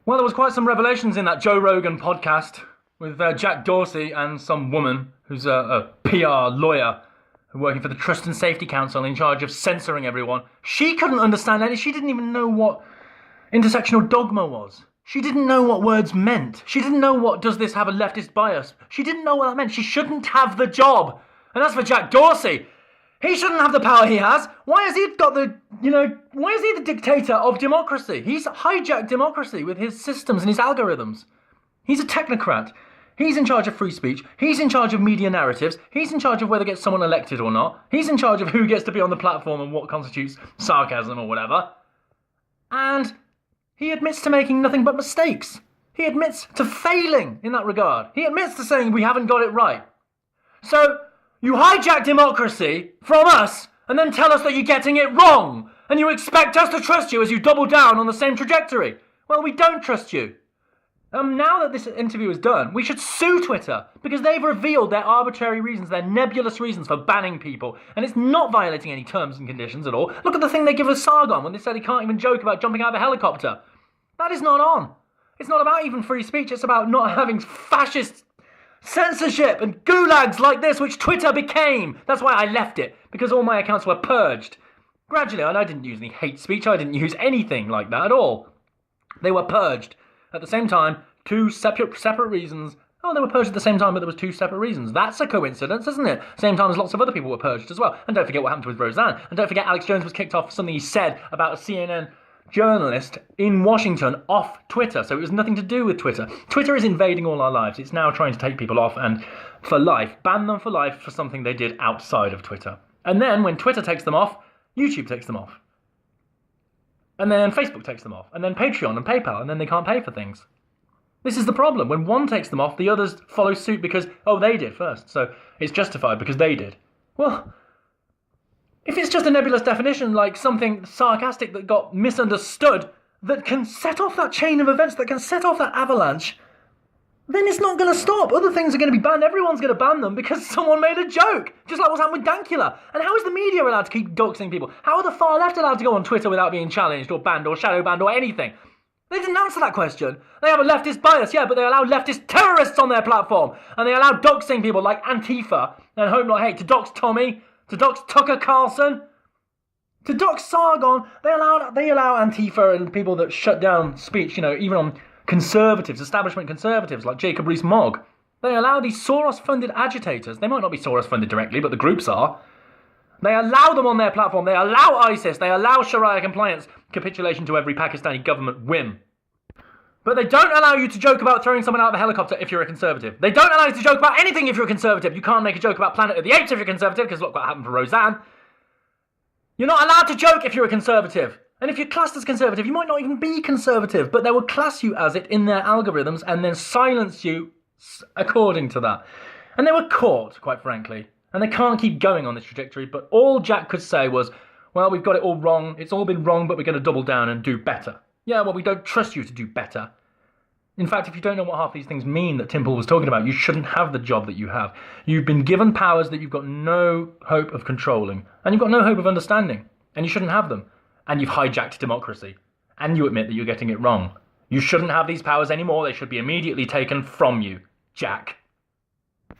Well, there was quite some revelations in that Joe Rogan podcast with Jack Dorsey and some woman who's a PR lawyer working for the Trust and Safety Council in charge of censoring everyone. She couldn't understand any. She didn't even know what intersectional dogma was. She didn't know what words meant. She didn't know what does this have a leftist bias. She didn't know what that meant. She shouldn't have the job. And as for Jack Dorsey, he shouldn't have the power he has. Why has he got why is he the dictator of democracy? He's hijacked democracy with his systems and his algorithms. He's a technocrat. He's in charge of free speech. He's in charge of media narratives. He's in charge of whether gets someone elected or not. He's in charge of who gets to be on the platform and what constitutes sarcasm or whatever. And he admits to making nothing but mistakes. He admits to failing in that regard. He admits to saying we haven't got it right. So you hijack democracy from us and then tell us that you're getting it wrong. And you expect us to trust you as you double down on the same trajectory. Well, we don't trust you. Now that this interview is done, we should sue Twitter because they've revealed their arbitrary reasons, their nebulous reasons for banning people, and it's not violating any terms and conditions at all. Look at the thing they give us Sargon when they said he can't even joke about jumping out of a helicopter. That is not on. It's not about even free speech, it's about not having fascist censorship and gulags like this, which Twitter became. That's why I left it, because all my accounts were purged. Gradually, and I didn't use any hate speech, I didn't use anything like that at all. They were purged. At the same time, two separate reasons. Oh, they were purged at the same time, but there was two separate reasons. That's a coincidence, isn't it? Same time as lots of other people were purged as well. And don't forget what happened with Roseanne. And don't forget Alex Jones was kicked off for something he said about a CNN journalist in Washington off Twitter. So it was nothing to do with Twitter. Twitter is invading all our lives. It's now trying to take people off and for life, ban them for life for something they did outside of Twitter. And then when Twitter takes them off, YouTube takes them off. And then Facebook takes them off. And then Patreon and PayPal, and then they can't pay for things. This is the problem. When one takes them off, the others follow suit because, oh, they did first. So it's justified because they did. Well, if it's just a nebulous definition, like something sarcastic that got misunderstood, that can set off that chain of events, that can set off that avalanche, then it's not going to stop. Other things are going to be banned. Everyone's going to ban them because someone made a joke. Just like what's happened with Dankula. And how is the media allowed to keep doxing people? How are the far left allowed to go on Twitter without being challenged or banned or shadow banned or anything? They didn't answer that question. They have a leftist bias, yeah, but they allow leftist terrorists on their platform. And they allow doxing people like Antifa and Hope Not Hate to dox Tommy, to dox Tucker Carlson, to dox Sargon. They allow Antifa and people that shut down speech, even on conservatives, establishment conservatives like Jacob Rees-Mogg. They allow these Soros-funded agitators. They might not be Soros-funded directly, but the groups are. They allow them on their platform. They allow ISIS. They allow Sharia compliance, capitulation to every Pakistani government whim. But they don't allow you to joke about throwing someone out of a helicopter if you're a conservative. They don't allow you to joke about anything if you're a conservative. You can't make a joke about Planet of the Apes if you're a conservative, because look what happened for Roseanne. You're not allowed to joke if you're a conservative. And if you're classed as conservative, you might not even be conservative, but they will class you as it in their algorithms and then silence you according to that. And they were caught, quite frankly. And they can't keep going on this trajectory, but all Jack could say was, well, we've got it all wrong. It's all been wrong, but we're going to double down and do better. Yeah, well, we don't trust you to do better. In fact, if you don't know what half these things mean that Tim Pool was talking about, you shouldn't have the job that you have. You've been given powers that you've got no hope of controlling, and you've got no hope of understanding, and you shouldn't have them. And you've hijacked democracy, and you admit that you're getting it wrong. You shouldn't have these powers anymore. They should be immediately taken from you, Jack.